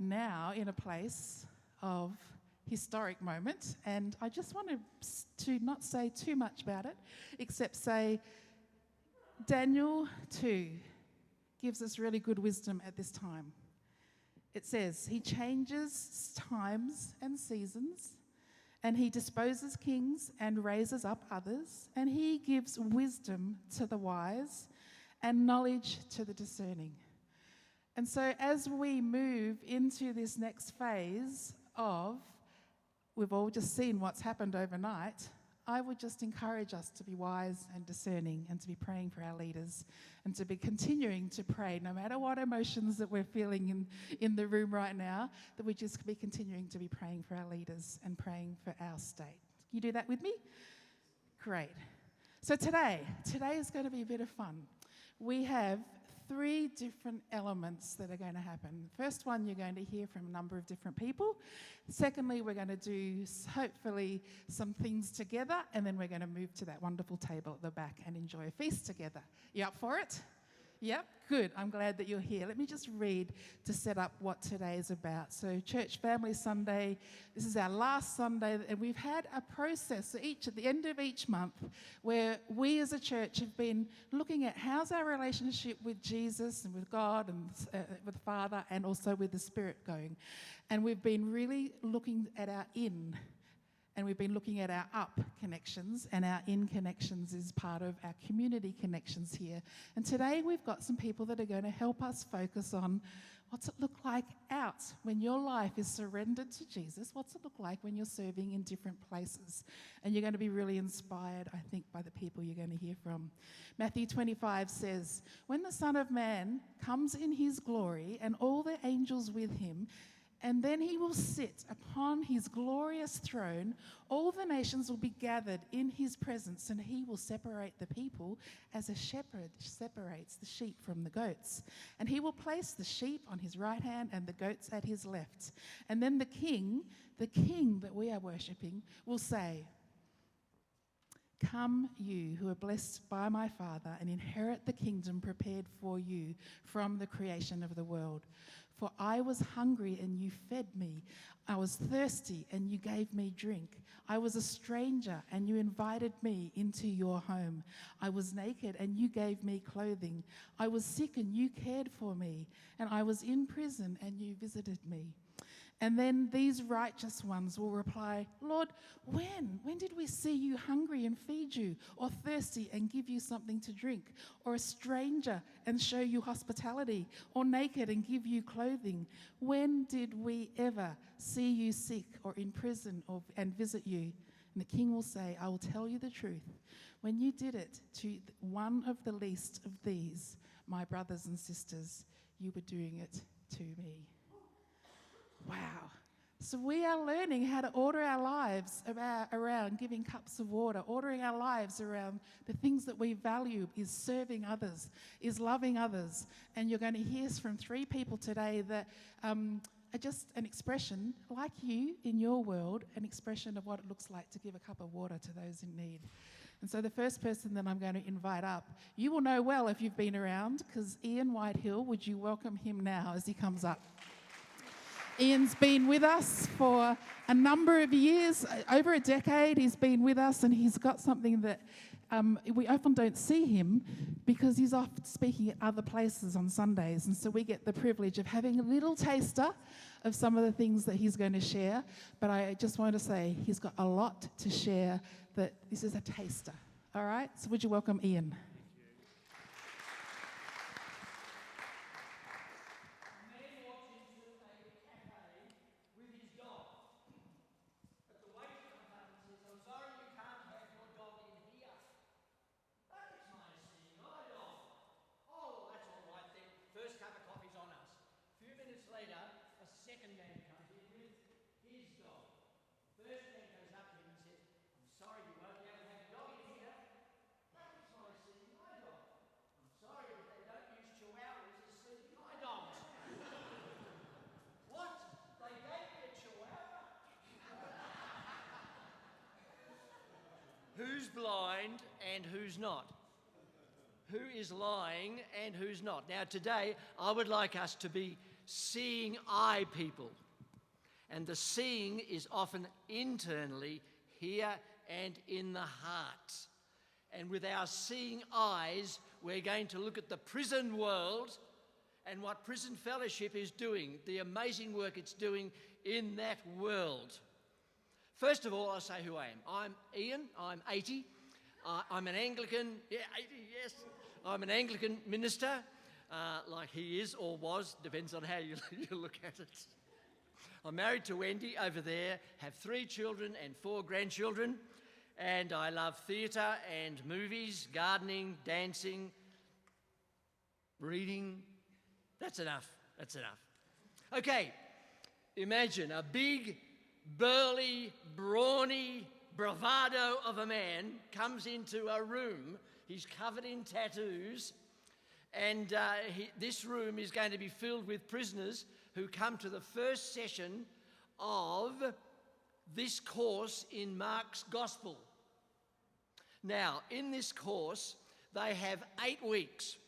now in a place of historic moment, and I just want to not say too much about it, except say Daniel 2 gives us really good wisdom at this time. It says, he changes times and seasons, and he disposes kings and raises up others, and he gives wisdom to the wise and knowledge to the discerning. And so as we move into this next phase of, we've all just seen what's happened overnight, I would just encourage us to be wise and discerning and to be praying for our leaders and to be continuing to pray, no matter what emotions that we're feeling in the room right now, that we just be continuing to be praying for our leaders and praying for our state. Can you do that with me? Great. So today is going to be a bit of fun. We have 3 different elements that are going to happen. First one, you're going to hear from a number of different people. Secondly, we're going to do, hopefully, some things together, and then we're going to move to that wonderful table at the back and enjoy a feast together. You up for it? Yep, good. I'm glad that you're here. Let me just read to set up what today is about. So Church Family Sunday, this is our last Sunday, and we've had a process at the end of each month where we as a church have been looking at how's our relationship with Jesus and with God and with the Father and also with the Spirit going. And we've been really looking at our in, and we've been looking at our up connections, and our in connections is part of our community connections here. And today we've got some people that are going to help us focus on what's it look like out when your life is surrendered to Jesus. What's it look like when you're serving in different places? And you're going to be really inspired, I think, by the people you're going to hear from. Matthew 25 says, when the Son of Man comes in his glory and all the angels with him, and then he will sit upon his glorious throne. All the nations will be gathered in his presence, and he will separate the people as a shepherd separates the sheep from the goats. And he will place the sheep on his right hand and the goats at his left. And then the king that we are worshipping, will say, come, you who are blessed by my Father, and inherit the kingdom prepared for you from the creation of the world. For I was hungry, and you fed me. I was thirsty, and you gave me drink. I was a stranger, and you invited me into your home. I was naked, and you gave me clothing. I was sick, and you cared for me. And I was in prison, and you visited me. And then these righteous ones will reply, Lord, when? When did we see you hungry and feed you, or thirsty and give you something to drink, or a stranger and show you hospitality, or naked and give you clothing? When did we ever see you sick or in prison and visit you? And the king will say, I will tell you the truth. When you did it to one of the least of these, my brothers and sisters, you were doing it to me. Wow. So we are learning how to order our lives around giving cups of water, ordering our lives around the things that we value is serving others, is loving others. And you're going to hear from 3 people today that are just an expression, like you in your world, an expression of what it looks like to give a cup of water to those in need. And so the first person that I'm going to invite up, you will know well if you've been around, because Ian Whitehill, would you welcome him now as he comes up? Ian's been with us for a number of years, over a decade he's been with us, and he's got something that we often don't see him because he's off speaking at other places on Sundays, and so we get the privilege of having a little taster of some of the things that he's going to share. But I just want to say he's got a lot to share, that this is a taster. All right, so would you welcome Ian? Who's blind and who's not? Who is lying and who's not? Now today, I would like us to be seeing eye people. And the seeing is often internally, here and in the heart. And with our seeing eyes, we're going to look at the prison world and what Prison Fellowship is doing, the amazing work it's doing in that world. First of all, I'll say who I am. I'm Ian, I'm 80. I'm an Anglican, 80, yes. I'm an Anglican minister, like he is or was, depends on how you look at it. I'm married to Wendy over there, have 3 children and 4 grandchildren, and I love theatre and movies, gardening, dancing, reading. That's enough. Okay, imagine a big, burly, brawny, bravado of a man comes into a room. He's covered in tattoos, and this room is going to be filled with prisoners who come to the first session of this course in Mark's Gospel. Now, in this course, they have 8 weeks,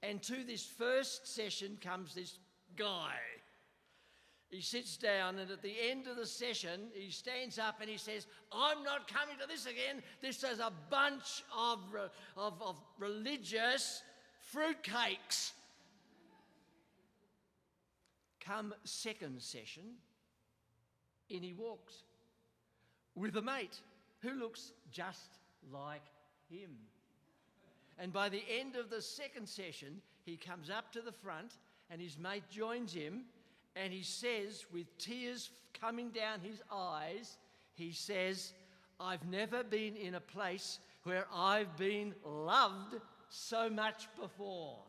and to this first session comes this guy. He sits down, and at the end of the session, he stands up and he says, "I'm not coming to this again. This is a bunch of religious fruitcakes." Come second session, in he walks with a mate who looks just like him. And by the end of the second session, he comes up to the front and his mate joins him, and he says, with tears coming down his eyes, he says, "I've never been in a place where I've been loved so much before."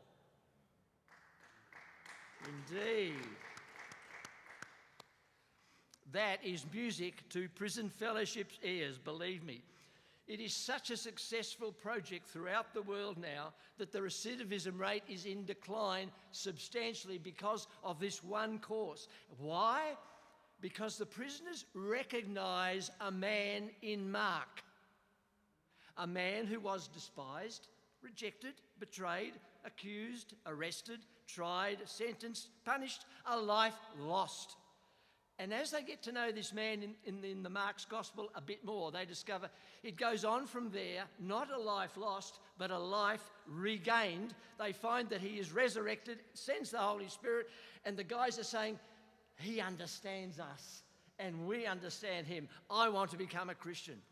Indeed. That is music to Prison Fellowship's ears, believe me. It is such a successful project throughout the world now that the recidivism rate is in decline substantially because of this one course. Why? Because the prisoners recognise a man in Mark. A man who was despised, rejected, betrayed, accused, arrested, tried, sentenced, punished, a life lost. And as they get to know this man in the Mark's Gospel a bit more, they discover it goes on from there, not a life lost, but a life regained. They find that he is resurrected, sends the Holy Spirit, and the guys are saying, "He understands us, and we understand him. I want to become a Christian."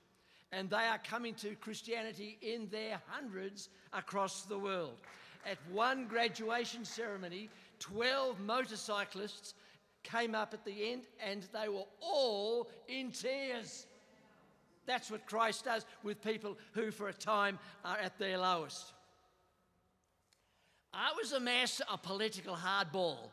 And they are coming to Christianity in their hundreds across the world. At one graduation ceremony, 12 motorcyclists came up at the end, and they were all in tears. That's what Christ does with people who for a time are at their lowest. I was a master of political hardball,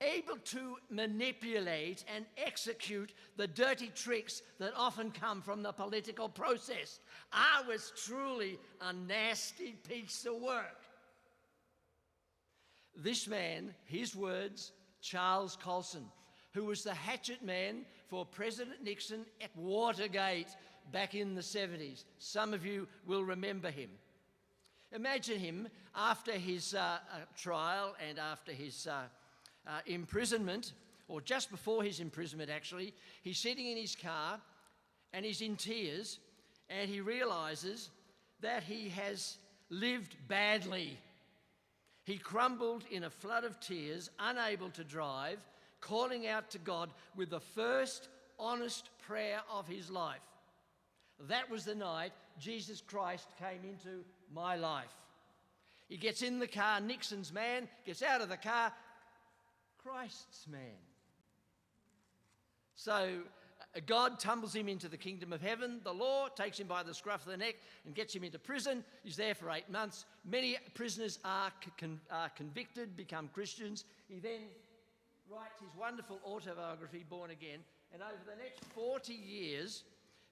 able to manipulate and execute the dirty tricks that often come from the political process. I was truly a nasty piece of work. This man, his words, Charles Colson, who was the hatchet man for President Nixon at Watergate back in the 70s. Some of you will remember him. Imagine him after his trial and after his imprisonment, or just before his imprisonment actually. He's sitting in his car and he's in tears, and he realises that he has lived badly. He crumbled in a flood of tears, unable to drive, calling out to God with the first honest prayer of his life. That was the night Jesus Christ came into my life. He gets in the car, Nixon's man, gets out of the car, Christ's man. So God tumbles him into the kingdom of heaven. The law takes him by the scruff of the neck and gets him into prison. He's there for 8 months. Many prisoners are convicted, become Christians. He then writes his wonderful autobiography, Born Again, and over the next 40 years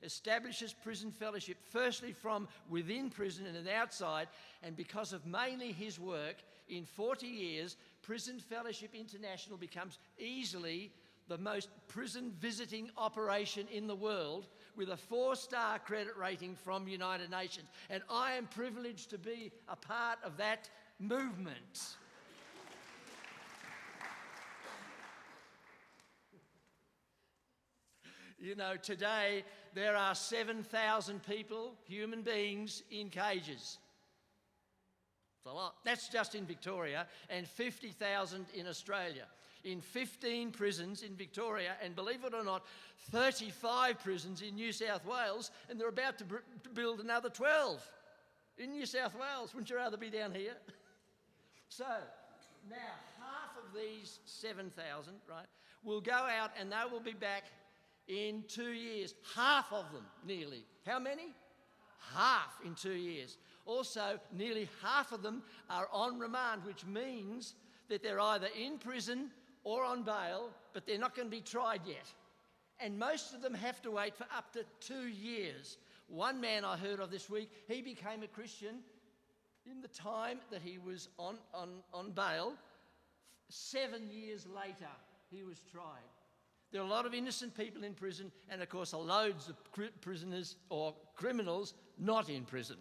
establishes Prison Fellowship, firstly from within prison and outside, and because of mainly his work, in 40 years, Prison Fellowship International becomes easily the most prison visiting operation in the world, with a 4-star credit rating from United Nations. And I am privileged to be a part of that movement. You know, today there are 7,000 people, human beings, in cages. It's a lot. That's just in Victoria, and 50,000 in Australia. In 15 prisons in Victoria, and believe it or not, 35 prisons in New South Wales, and they're about to build another 12 in New South Wales. Wouldn't you rather be down here? So, now half of these 7,000, right, will go out and they will be back in 2 years. Half of them, nearly. How many? Half in 2 years. Also, nearly half of them are on remand, which means that they're either in prison or on bail, but they're not going to be tried yet. And most of them have to wait for up to 2 years. One man I heard of this week, he became a Christian in the time that he was on bail. 7 years later, he was tried. There are a lot of innocent people in prison, and of course, loads of prisoners or criminals not in prison,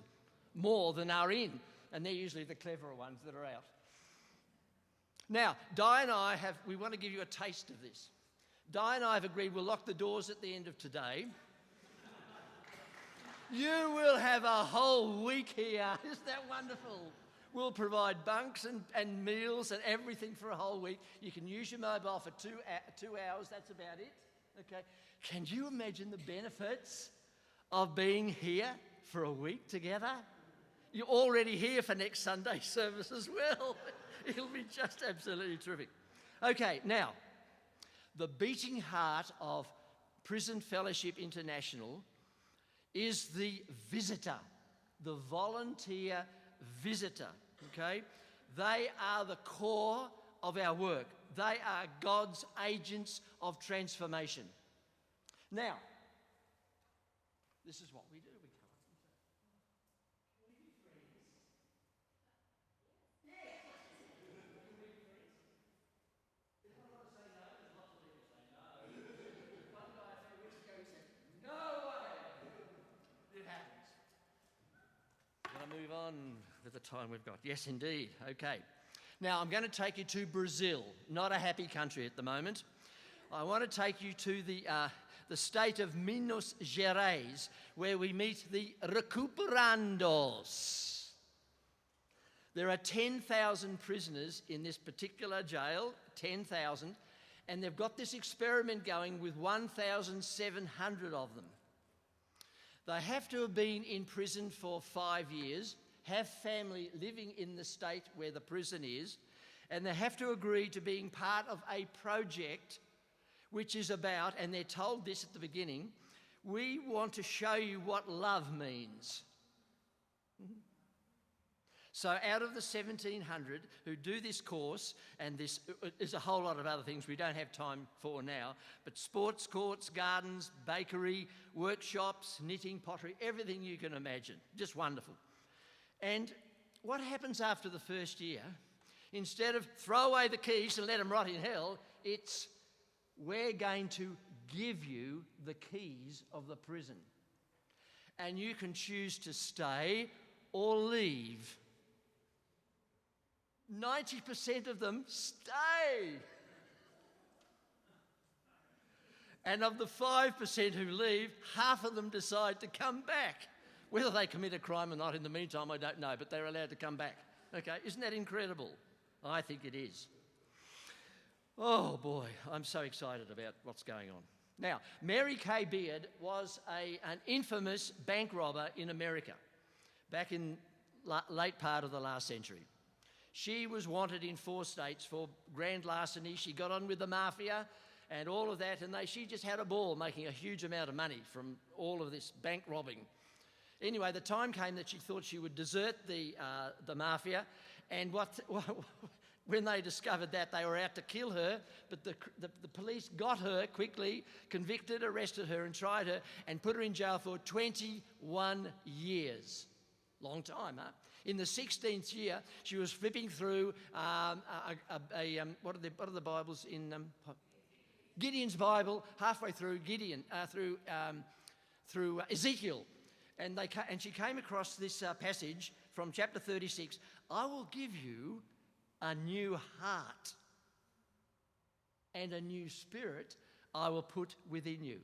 more than are in, and they're usually the cleverer ones that are out. Now, Di and I we want to give you a taste of this. Di and I have agreed we'll lock the doors at the end of today. You will have a whole week here. Isn't that wonderful? We'll provide bunks and meals and everything for a whole week. You can use your mobile for 2 hours. That's about it. Okay. Can you imagine the benefits of being here for a week together? You're already here for next Sunday service as well. It'll be just absolutely terrific. Okay, now, the beating heart of Prison Fellowship International is the visitor, the volunteer visitor, okay? They are the core of our work. They are God's agents of transformation. Now, this is what we do. Move on with the time we've got. Yes, indeed. Okay. Now, I'm going to take you to Brazil, not a happy country at the moment. I want to take you to the state of Minas Gerais, where we meet the Recuperandos. There are 10,000 prisoners in this particular jail, 10,000, and they've got this experiment going with 1,700 of them. They have to have been in prison for 5 years, have family living in the state where the prison is, and they have to agree to being part of a project which is about, and they're told this at the beginning, we want to show you what love means. So out of the 1,700 who do this course, and this is a whole lot of other things we don't have time for now, but sports courts, gardens, bakery, workshops, knitting, pottery, everything you can imagine. Just wonderful. And what happens after the first year, instead of throw away the keys and let them rot in hell, it's we're going to give you the keys of the prison. And you can choose to stay or leave. 90% of them stay. And of the 5% who leave, half of them decide to come back. Whether they commit a crime or not in the meantime, I don't know, but they're allowed to come back. Okay, isn't that incredible? I think it is. Oh boy, I'm so excited about what's going on. Now, Mary Kay Beard was an infamous bank robber in America back in late part of the last century. She was wanted in 4 states for grand larceny. She got on with the mafia and all of that, and she just had a ball making a huge amount of money from all of this bank robbing. Anyway, the time came that she thought she would desert the mafia, and when they discovered that, they were out to kill her, but the police got her quickly, convicted, arrested her and tried her and put her in jail for 21 years. Long time, huh? In the 16th year, she was flipping through what are the Bibles in Gideon's Bible, halfway through through Ezekiel, and she came across this passage from chapter 36. I will give you a new heart, and a new spirit I will put within you.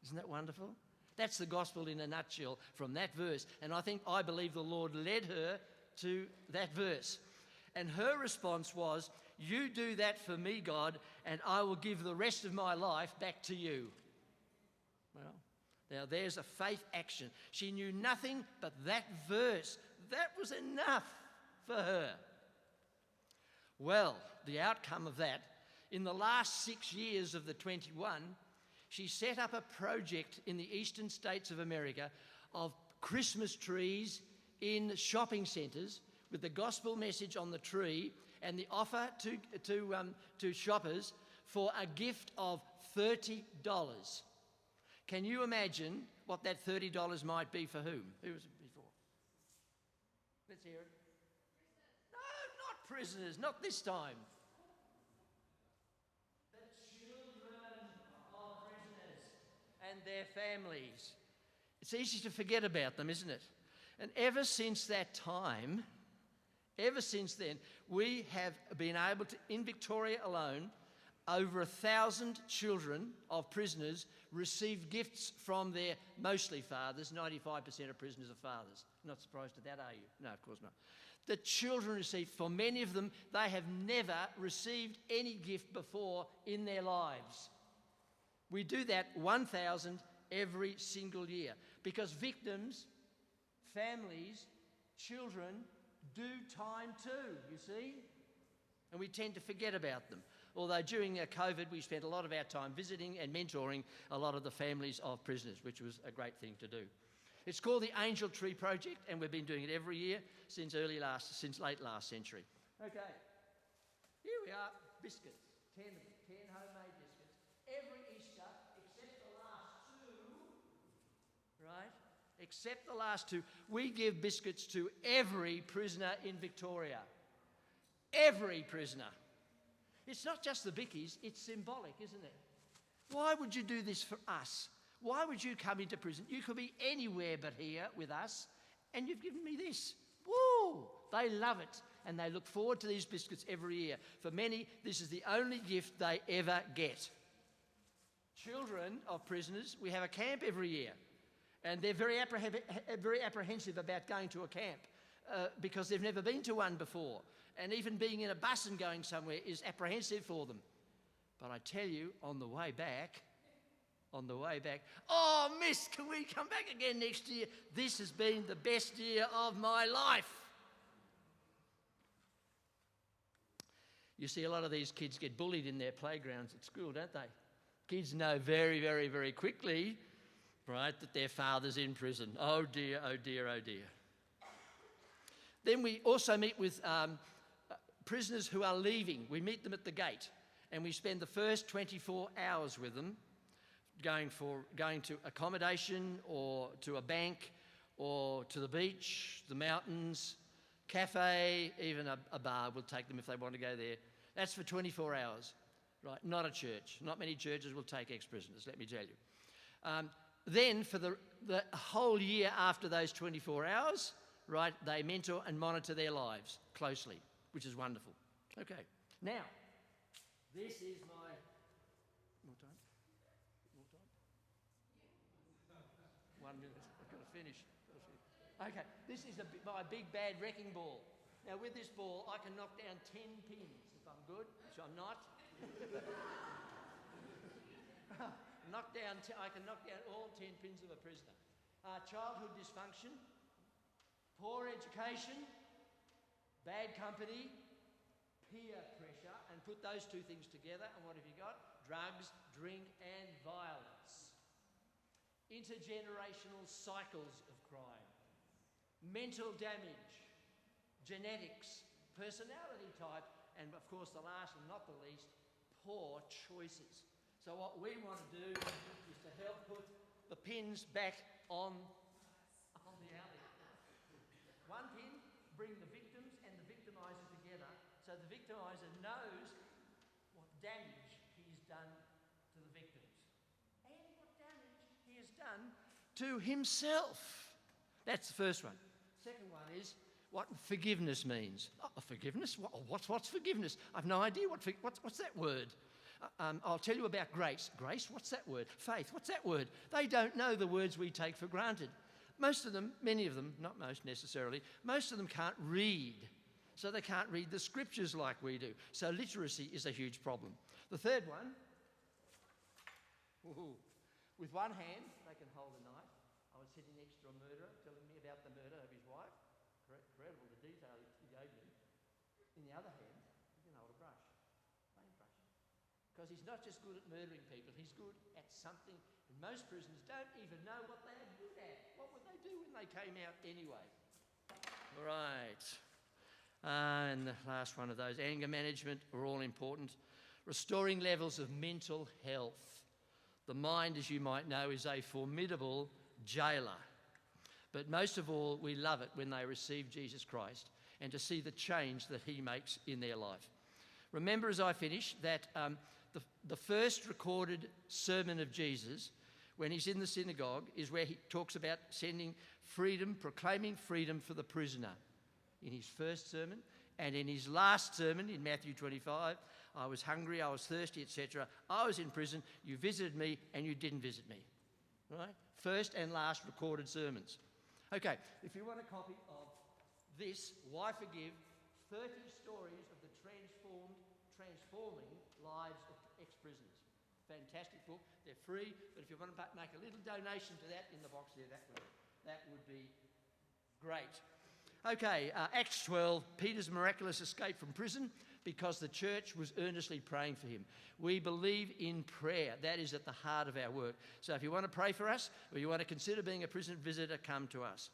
Isn't that wonderful? That's the gospel in a nutshell from that verse. And I believe the Lord led her to that verse. And her response was, "You do that for me, God, and I will give the rest of my life back to you." Well, now there's a faith action. She knew nothing but that verse. That was enough for her. Well, the outcome of that, in the last 6 years of the 21, she set up a project in the eastern states of America of Christmas trees in shopping centres with the gospel message on the tree and the offer to shoppers for a gift of $30. Can you imagine what that $30 might be for whom? Who was it before? Let's hear it. No, not prisoners, not this time. And their families. It's easy to forget about them, isn't it? And ever since that time, ever since then, we have been able to, in Victoria alone, over 1,000 children of prisoners received gifts from their mostly fathers. 95% of prisoners are fathers. Not surprised at that, are you? No, of course not. The children received, for many of them, they have never received any gift before in their lives. We do that 1,000 every single year because victims, families, children do time too, you see? And we tend to forget about them. Although during COVID, we spent a lot of our time visiting and mentoring a lot of the families of prisoners, which was a great thing to do. It's called the Angel Tree Project, and we've been doing it every year since late last century. Okay, here we are, biscuits, 10 homemade biscuits. Every Easter, except the last two, right? Except the last two, we give biscuits to every prisoner in Victoria. Every prisoner. It's not just the bickies, it's symbolic, isn't it? Why would you do this for us? Why would you come into prison? You could be anywhere but here with us, and you've given me this. Woo! They love it, and they look forward to these biscuits every year. For many, this is the only gift they ever get. Children of prisoners, we have a camp every year, and they're very apprehensive about going to a camp because they've never been to one before. And even being in a bus and going somewhere is apprehensive for them. But I tell you, on the way back, oh, miss, can we come back again next year? This has been the best year of my life. You see, a lot of these kids get bullied in their playgrounds at school, don't they? Kids know very, very, very quickly, right, that their father's in prison. Oh dear, oh dear, oh dear. Then we also meet with prisoners who are leaving. We meet them at the gate, and we spend the first 24 hours with them, going to accommodation or to a bank or to the beach, the mountains, cafe, even a bar. We'll take them if they want to go there. That's for 24 hours, right? Not a church. Not many churches will take ex-prisoners, let me tell you. Then for the whole year after those 24 hours, right, they mentor and monitor their lives closely, which is wonderful. Okay, now, this is my... More time? 1 minute, I've got to finish. Okay, this is my big bad wrecking ball. Now with this ball, I can knock down 10 pins if I'm good, which I'm not. I can knock down all 10 pins of a prisoner. Childhood dysfunction, poor education, bad company, peer pressure, and put those two things together, and what have you got? Drugs, drink, and violence. Intergenerational cycles of crime, mental damage, genetics, personality type, and of course the last and not the least, poor choices. So what we want to do is to help put the pins back on the alley. One pin, bring the victims and the victimiser together so the victimiser knows what damage he's done to the victims and what damage he has done to himself. That's the first one. Second one is what forgiveness means. Oh, forgiveness? What's forgiveness? I've no idea what's that word. I'll tell you about grace. Grace? What's that word? Faith? What's that word? They don't know the words we take for granted. Most of them, many of them, not most necessarily, most of them can't read. So they can't read the scriptures like we do. So literacy is a huge problem. The third one, with one hand, they can hold a knife. I was sitting next to a murderer telling me about the murder of his wife. Incredible, the detail he gave me. In the other hand, he can hold a brush, paintbrush. Because he's not just good at murdering people, he's good at something. And most prisoners don't even know what they are good at. What would they do when they came out anyway? All right. And the last one of those, anger management, are all important. Restoring levels of mental health. The mind, as you might know, is a formidable jailer. But most of all, we love it when they receive Jesus Christ and to see the change that he makes in their life. Remember, as I finish, that the first recorded sermon of Jesus, when he's in the synagogue, is where he talks about sending freedom, proclaiming freedom for the prisoner. In his first sermon, and in his last sermon in Matthew 25, I was hungry, I was thirsty, etc. I was in prison, you visited me, and you didn't visit me. Right? First and last recorded sermons. Okay, if you want a copy of this, Why Forgive? 30 stories of the transforming lives of ex-prisoners. Fantastic book. They're free, but if you want to make a little donation to that in the box there, that would be great. Okay, Acts 12, Peter's miraculous escape from prison because the church was earnestly praying for him. We believe in prayer. That is at the heart of our work. So if you want to pray for us or you want to consider being a prison visitor, come to us.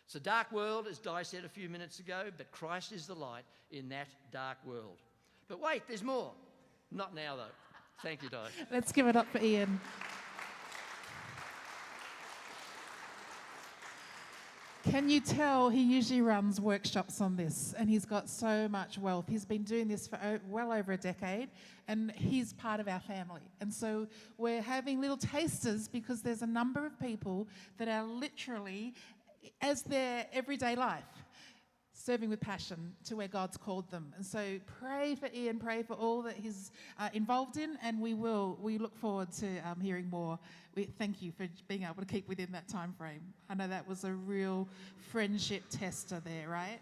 It's a dark world, as Di said a few minutes ago, but Christ is the light in that dark world. But wait, there's more. Not now, though. Thank you, Di. Let's give it up for Ian. Can you tell he usually runs workshops on this, and he's got so much wealth. He's been doing this for well over a decade, and he's part of our family. And so we're having little tasters because there's a number of people that are literally, as their everyday life, serving with passion to where God's called them. And so pray for Ian, pray for all that he's involved in, and we look forward to hearing more. We thank you for being able to keep within that time frame. I know that was a real friendship tester there, right?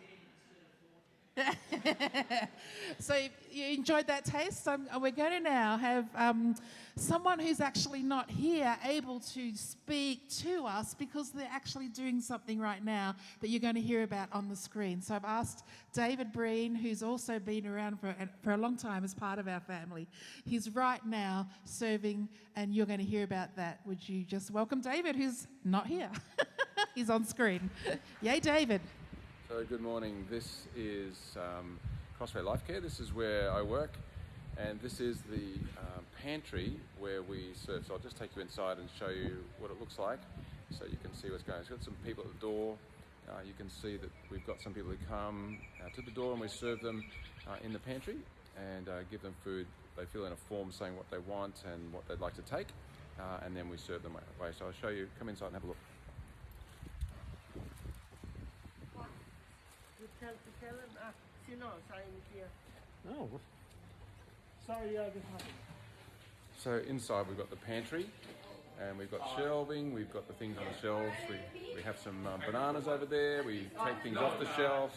So you enjoyed that taste? We're going to now have someone who's actually not here able to speak to us because they're actually doing something right now that you're going to hear about on the screen. So I've asked David Breen, who's also been around for a long time as part of our family. He's right now serving, and you're going to hear about that. Would you just welcome David, who's not here? He's on screen. Yay, David. So good morning. This is Crossway Life Care. This is where I work, and this is the pantry where we serve. So I'll just take you inside and show you what it looks like so you can see what's going on. It's got some people at the door. You can see that we've got some people who come to the door and we serve them in the pantry and give them food. They fill in a form saying what they want and what they'd like to take, and then we serve them away. So I'll show you. Come inside and have a look. Oh. Sorry, So inside we've got the pantry, and we've got shelving. We've got the things on the shelves. We have some bananas over there. We take things off the shelf.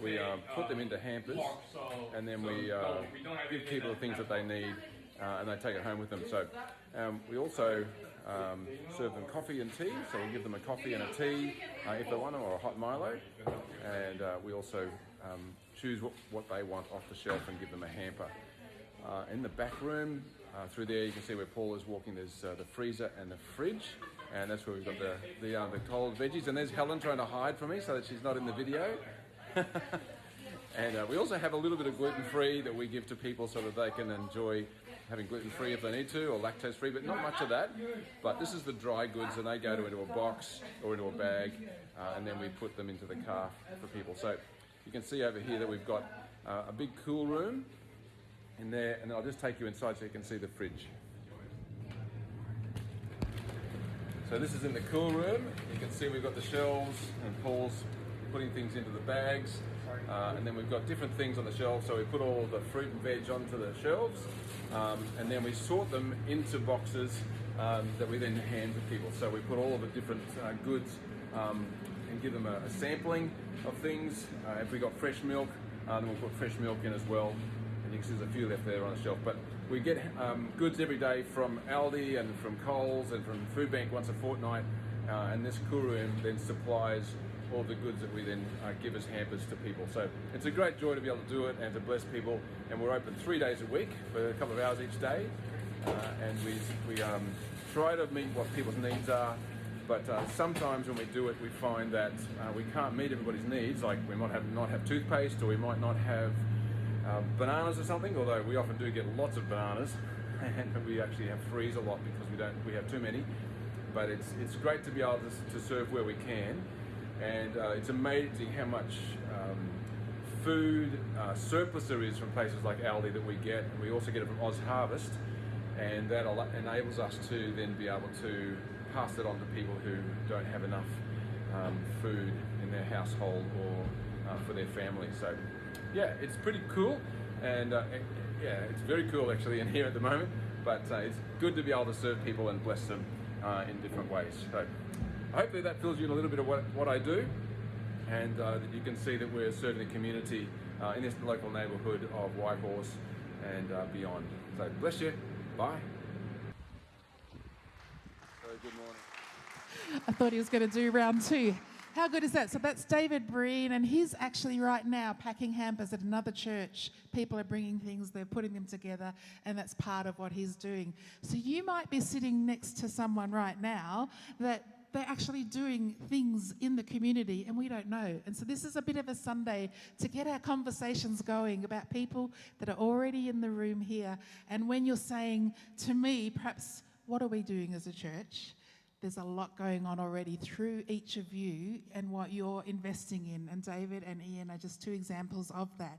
We put them into hampers, and then we give people the things that they need, and they take it home with them. So we also serve them coffee and tea. So we give them a coffee and a tea if they want them, or a hot Milo, and we also choose what they want off the shelf and give them a hamper. In the back room, through there you can see where Paul is walking, there's the freezer and the fridge, and that's where we've got the cold veggies. And there's Helen trying to hide from me so that she's not in the video. And we also have a little bit of gluten-free that we give to people so that they can enjoy having gluten-free if they need to, or lactose-free, but not much of that. But this is the dry goods, and they go into a box or into a bag, and then we put them into the car for people. So you can see over here that we've got a big cool room in there, and I'll just take you inside so you can see the fridge. So this is in the cool room. You can see we've got the shelves, and Paul's putting things into the bags. And then we've got different things on the shelves, so we put all the fruit and veg onto the shelves, and then we sort them into boxes that we then hand to people. So we put all of the different goods and give them a sampling of things. If we got fresh milk, then we'll put fresh milk in as well. And you can see there's a few left there on the shelf. But we get goods every day from Aldi and from Coles and from Food Bank once a fortnight. And this cool room then supplies all the goods that we then give as hampers to people. So it's a great joy to be able to do it and to bless people. And we're open 3 days a week for a couple of hours each day. And we try to meet what people's needs are. But sometimes when we do it, we find that we can't meet everybody's needs. Like we might not have toothpaste, or we might not have bananas or something. Although we often do get lots of bananas, and we actually have freeze a lot because we have too many. But it's great to be able to serve where we can, and it's amazing how much food surplus there is from places like Aldi that we get, and we also get it from Oz Harvest, and that enables us to then be able to pass it on to people who don't have enough food in their household or for their family. So yeah, it's pretty cool, and yeah, it's very cool actually in here at the moment, but it's good to be able to serve people and bless them in different ways. So hopefully that fills you in a little bit of what I do, and that you can see that we're serving the community in this local neighbourhood of Whitehorse and beyond. So bless you. Bye. Good morning. I thought he was going to do round two. How good is that? So that's David Breen, and he's actually right now packing hampers at another church. People are bringing things, they're putting them together, and that's part of what he's doing. So you might be sitting next to someone right now that they're actually doing things in the community and we don't know. And so this is a bit of a Sunday to get our conversations going about people that are already in the room here. And when you're saying to me, perhaps, what are we doing as a church? There's a lot going on already through each of you and what you're investing in. And David and Ian are just two examples of that.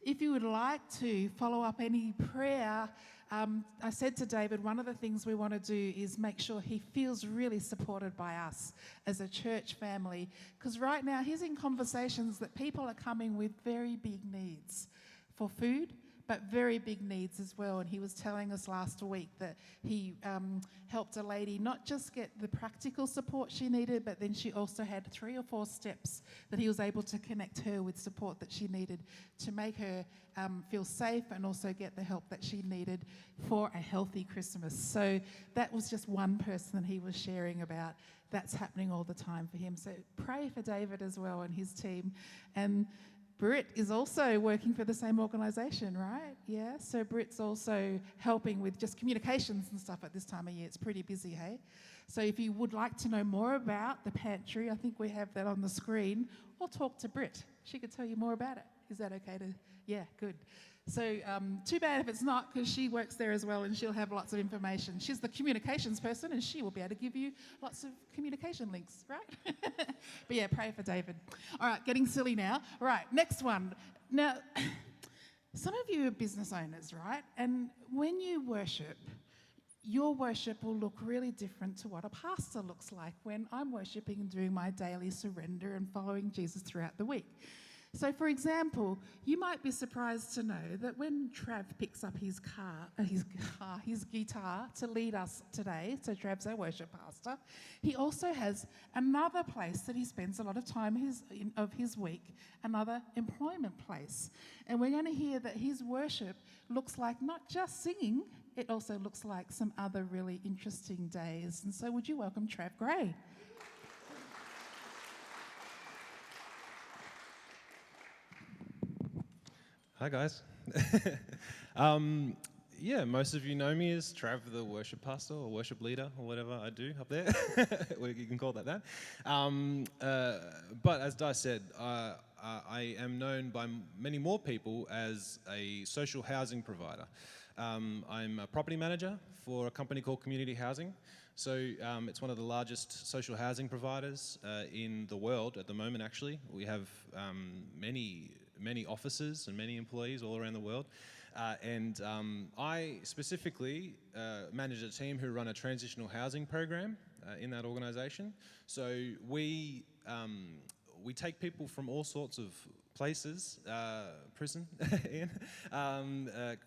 If you would like to follow up any prayer, I said to David, one of the things we want to do is make sure he feels really supported by us as a church family. Because right now he's in conversations that people are coming with very big needs for food, but very big needs as well. And he was telling us last week that he helped a lady not just get the practical support she needed, but then she also had 3 or 4 steps that he was able to connect her with support that she needed to make her feel safe and also get the help that she needed for a healthy Christmas. So that was just one person that he was sharing about. That's happening all the time for him. So pray for David as well and his team. And Britt is also working for the same organisation, right? Yeah, so Britt's also helping with just communications and stuff at this time of year. It's pretty busy, hey? So if you would like to know more about the pantry, I think we have that on the screen, or talk to Britt. She could tell you more about it. Is that okay to? Yeah, good. So too bad if it's not, because she works there as well and she'll have lots of information. She's the communications person and she will be able to give you lots of communication links, right? But yeah, pray for David. All right, getting silly now. All right, next one. Now, some of you are business owners, right? And when you worship, your worship will look really different to what a pastor looks like when I'm worshiping and doing my daily surrender and following Jesus throughout the week. So, for example, you might be surprised to know that when Trav picks up his guitar to lead us today, so Trav's our worship pastor, he also has another place that he spends a lot of time of his week, another employment place. And we're going to hear that his worship looks like not just singing, it also looks like some other really interesting days. And so would you welcome Trav Gray? Hi guys. Yeah, most of you know me as Trav, the worship pastor or worship leader or whatever I do up there. You can call that. But as Di said, I am known by many more people as a social housing provider. I'm a property manager for a company called Community Housing. So it's one of the largest social housing providers in the world at the moment, actually. We have many offices and many employees all around the world. And I specifically manage a team who run a transitional housing program in that organisation. So we we take people from all sorts of places, prison, Ian.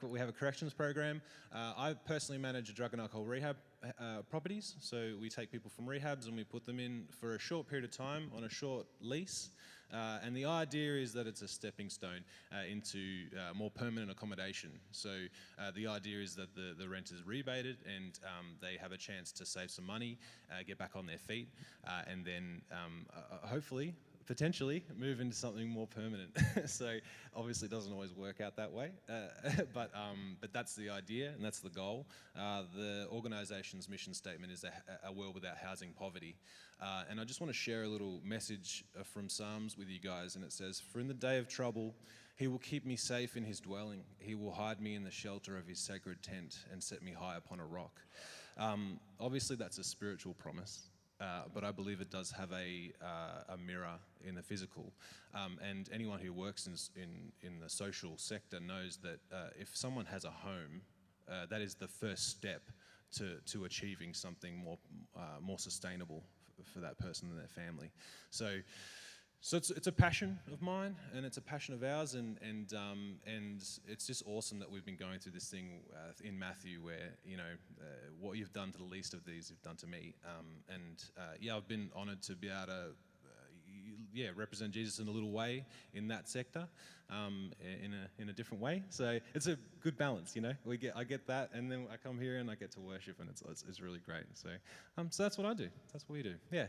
We have a corrections program. I personally manage a drug and alcohol rehab properties, so we take people from rehabs and we put them in for a short period of time on a short lease. And the idea is that it's a stepping stone into more permanent accommodation. So the idea is that the rent is rebated and they have a chance to save some money, get back on their feet, and then hopefully, potentially, move into something more permanent. So obviously it doesn't always work out that way, but that's the idea and that's the goal. The organisation's mission statement is a world without housing poverty. And I just want to share a little message from Psalms with you guys, and it says, "For in the day of trouble, he will keep me safe in his dwelling. He will hide me in the shelter of his sacred tent and set me high upon a rock." Obviously that's a spiritual promise. But I believe it does have a mirror in the physical. And anyone who works in the social sector knows that if someone has a home, that is the first step to achieving something more sustainable for that person and their family. So it's a passion of mine, and it's a passion of ours, and it's just awesome that we've been going through this thing in Matthew, where what you've done to the least of these, you've done to me, I've been honoured to be able to represent Jesus in a little way in that sector, in a different way. So it's a good balance, I get that, and then I come here and I get to worship, and it's really great. So that's what I do. That's what we do. Yeah.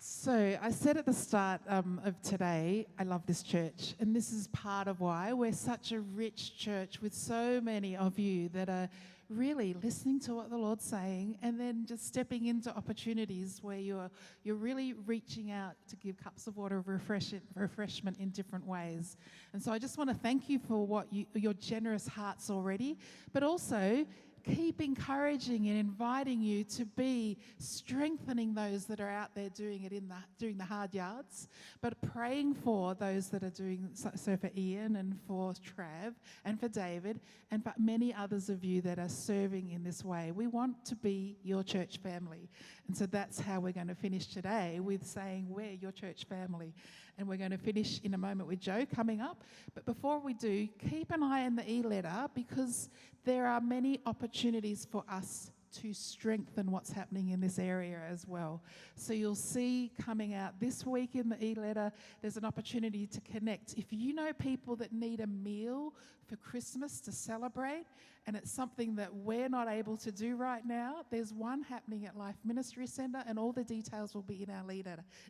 So I said at the start of today, I love this church, and this is part of why we're such a rich church with so many of you that are really listening to what the Lord's saying, and then just stepping into opportunities where you're really reaching out to give cups of water of refreshment in different ways. And so I just want to thank you for your generous hearts already, but also keep encouraging and inviting you to be strengthening those that are out there doing the hard yards, but praying for those that are doing so for Ian and for Trav and for David and for many others of you that are serving in this way. We want to be your church family. And so that's how we're going to finish today, with saying we're your church family. And we're going to finish in a moment with Joe coming up. But before we do, keep an eye on the e-letter, because there are many opportunities for us to strengthen what's happening in this area as well. So you'll see coming out this week in the e-letter, there's an opportunity to connect. If you know people that need a meal for Christmas to celebrate, and it's something that we're not able to do right now, there's one happening at Life Ministry Centre, and all the details will be in our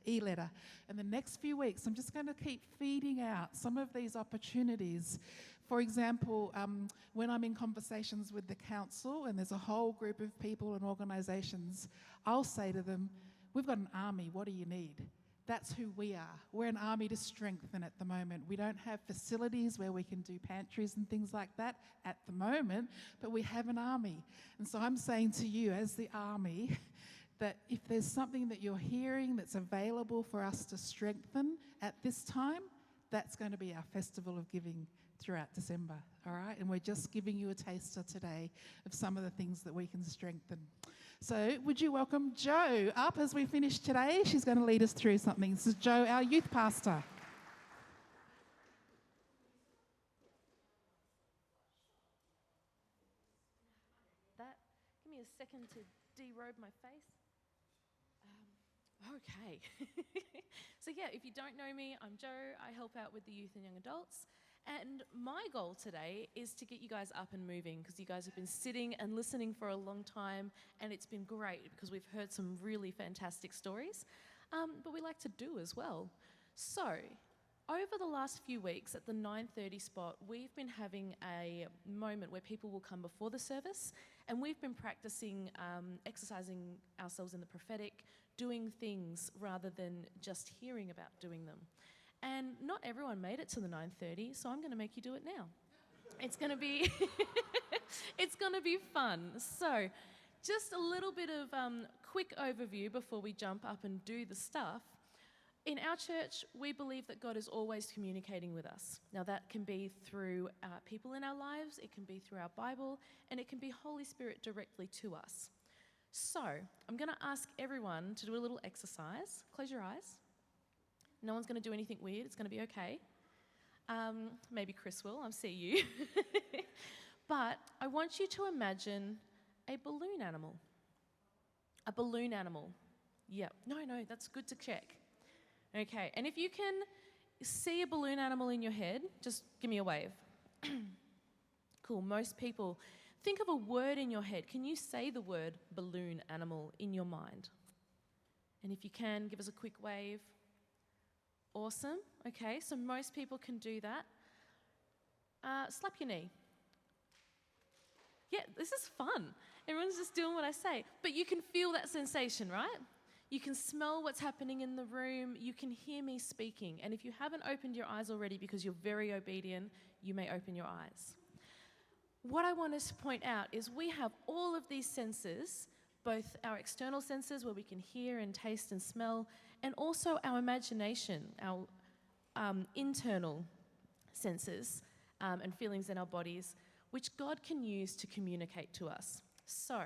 e-letter. And the next few weeks, I'm just going to keep feeding out some of these opportunities. For example, when I'm in conversations with the council and there's a whole group of people and organisations, I'll say to them, "We've got an army, what do you need?" That's who we are. We're an army to strengthen at the moment. We don't have facilities where we can do pantries and things like that at the moment, but we have an army. And so I'm saying to you as the army that if there's something that you're hearing that's available for us to strengthen at this time, that's going to be our Festival of Giving throughout December, all right? And we're just giving you a taster today of some of the things that we can strengthen. So would you welcome Jo up as we finish today? She's going to lead us through something. This is Jo, our youth pastor. Give me a second to derobe my face. Okay. So yeah, if you don't know me, I'm Jo. I help out with the youth and young adults. And my goal today is to get you guys up and moving, because you guys have been sitting and listening for a long time, and it's been great because we've heard some really fantastic stories, but we like to do as well. So over the last few weeks at the 9:30 spot, we've been having a moment where people will come before the service, and we've been practicing exercising ourselves in the prophetic, doing things rather than just hearing about doing them. And not everyone made it to the 9:30, so I'm going to make you do it now. It's going to be it's going to be fun. So just a little bit of quick overview before we jump up and do the stuff. In our church, we believe that God is always communicating with us. Now that can be through people in our lives, it can be through our Bible, and it can be Holy Spirit directly to us. So, I'm going to ask everyone to do a little exercise. Close your eyes. No one's going to do anything weird. It's going to be okay. Maybe Chris will. I'll see you. But I want you to imagine a balloon animal. A balloon animal. Yep. No, that's good to check. Okay. And if you can see a balloon animal in your head, just give me a wave. Cool. Most people, think of a word in your head. Can you say the word balloon animal in your mind? And if you can, give us a quick wave. Awesome. Okay, so most people can do that. Slap your knee. Yeah, this is fun. Everyone's just doing what I say. But you can feel that sensation, right? You can smell what's happening in the room. You can hear me speaking. And if you haven't opened your eyes already because you're very obedient, you may open your eyes. What I want to point out is we have all of these senses, both our external senses where we can hear and taste and smell, and also our imagination, our internal senses and feelings in our bodies, which God can use to communicate to us. So,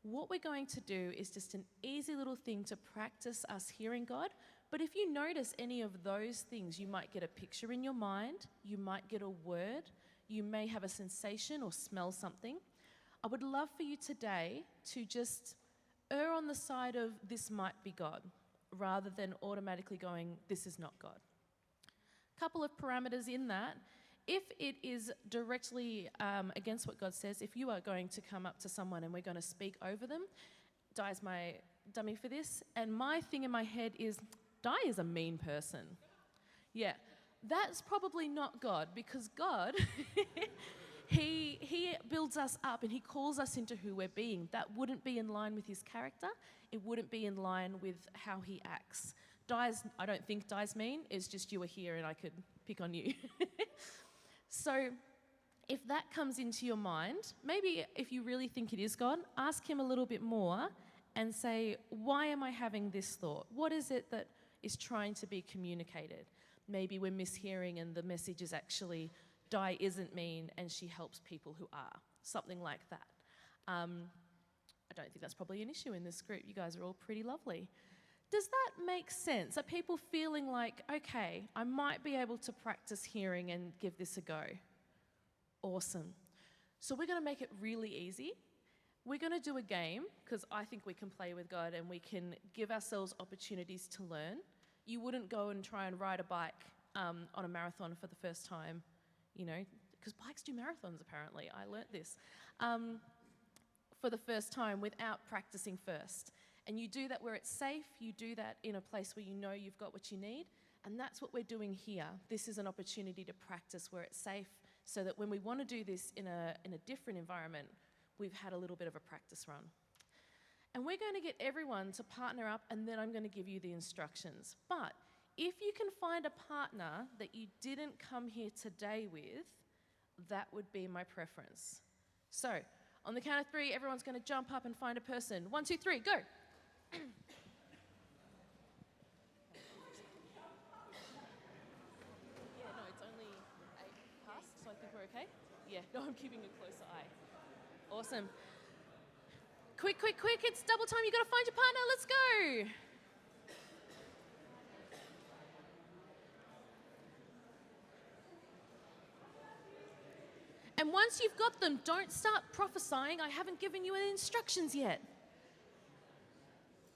what we're going to do is just an easy little thing to practice us hearing God. But if you notice any of those things, you might get a picture in your mind, you might get a word, you may have a sensation or smell something. I would love for you today to just err on the side of this might be God, rather than automatically going, this is not God. Couple of parameters in that. If it is directly against what God says, if you are going to come up to someone and we're going to speak over them, Di is my dummy for this, and my thing in my head is, Di is a mean person. Yeah, that's probably not God, because God, he builds us up and he calls us into who we're being. That wouldn't be in line with his character. It wouldn't be in line with how he acts. I don't think Di's mean. It's just you were here and I could pick on you. So if that comes into your mind, maybe if you really think it is God, ask him a little bit more and say, why am I having this thought? What is it that is trying to be communicated? Maybe we're mishearing and the message is actually, Di isn't mean and she helps people who are. Something like that. I don't think that's probably an issue in this group. You guys are all pretty lovely. Does that make sense? Are people feeling like, okay, I might be able to practice hearing and give this a go? Awesome. So we're going to make it really easy. We're going to do a game, because I think we can play with God and we can give ourselves opportunities to learn. You wouldn't go and try and ride a bike on a marathon for the first time, because bikes do marathons apparently. I learnt this. For the first time without practicing first. And you do that where it's safe, you do that in a place where you know you've got what you need, and that's what we're doing here. This is an opportunity to practice where it's safe, so that when we want to do this in a different environment, we've had a little bit of a practice run. And we're going to get everyone to partner up, and then I'm going to give you the instructions. But if you can find a partner that you didn't come here today with, that would be my preference. So, on the count of 3, everyone's going to jump up and find a person. 1, 2, 3, go. Yeah, no, it's only 8 past, so I think we're okay. Yeah, no, I'm keeping a closer eye. Awesome. Quick, it's double time. You got to find your partner. Let's go. And once you've got them, don't start prophesying. I haven't given you any instructions yet.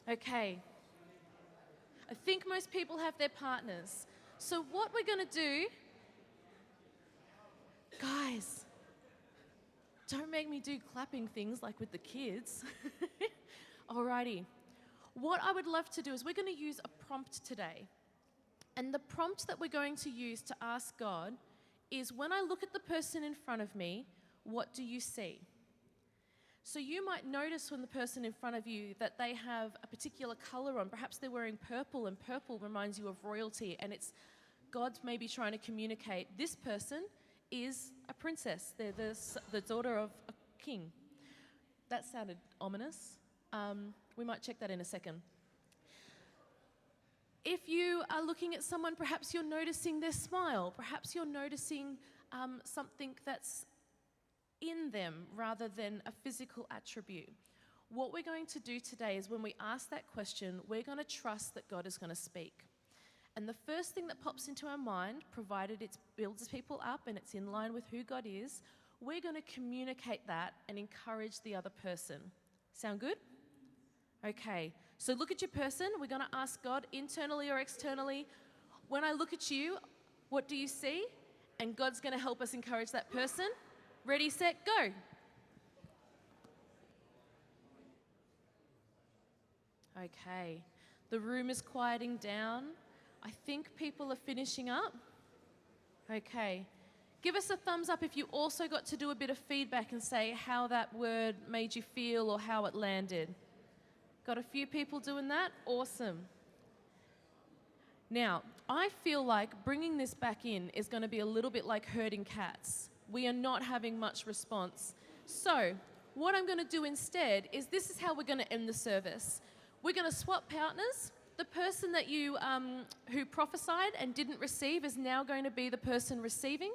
Okay. I think most people have their partners. So what we're going to do, guys, don't make me do clapping things like with the kids. Alrighty. What I would love to do is we're going to use a prompt today. And the prompt that we're going to use to ask God is, when I look at the person in front of me, what do you see? So you might notice when the person in front of you that they have a particular color on. Perhaps they're wearing purple, and purple reminds you of royalty, and it's God maybe trying to communicate this person is a princess. They're the daughter of a king. That sounded ominous. We might check that in a second. If you are looking at someone, perhaps you're noticing their smile. Perhaps you're noticing something that's in them rather than a physical attribute. What we're going to do today is when we ask that question, we're going to trust that God is going to speak. And the first thing that pops into our mind, provided it builds people up and it's in line with who God is, we're going to communicate that and encourage the other person. Sound good? Okay, so look at your person. We're going to ask God internally or externally, when I look at you, what do you see? And God's going to help us encourage that person. Ready, set, go. Okay, the room is quieting down. I think people are finishing up. Okay, give us a thumbs up if you also got to do a bit of feedback and say how that word made you feel or how it landed. Got a few people doing that? Awesome. Now, I feel like bringing this back in is going to be a little bit like herding cats. We are not having much response. So, what I'm going to do instead is this is how we're going to end the service. We're going to swap partners. The person that you who prophesied and didn't receive is now going to be the person receiving.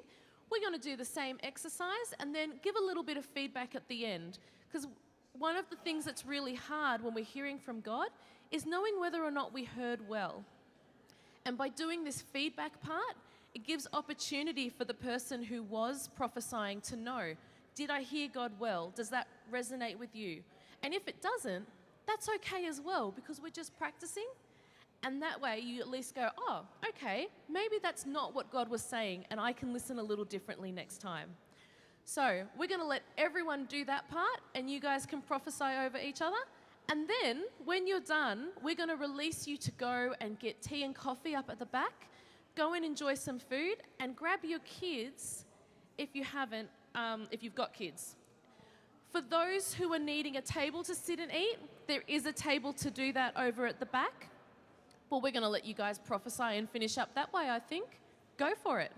We're going to do the same exercise and then give a little bit of feedback at the end. Because one of the things that's really hard when we're hearing from God is knowing whether or not we heard well. And by doing this feedback part, it gives opportunity for the person who was prophesying to know, did I hear God well? Does that resonate with you? And if it doesn't, that's okay as well, because we're just practicing. And that way you at least go, oh, okay, maybe that's not what God was saying, and I can listen a little differently next time. So we're going to let everyone do that part, and you guys can prophesy over each other. And then when you're done, we're going to release you to go and get tea and coffee up at the back. Go and enjoy some food, and grab your kids if you haven't, if you've got kids. For those who are needing a table to sit and eat, there is a table to do that over at the back. But we're going to let you guys prophesy and finish up that way, I think. Go for it.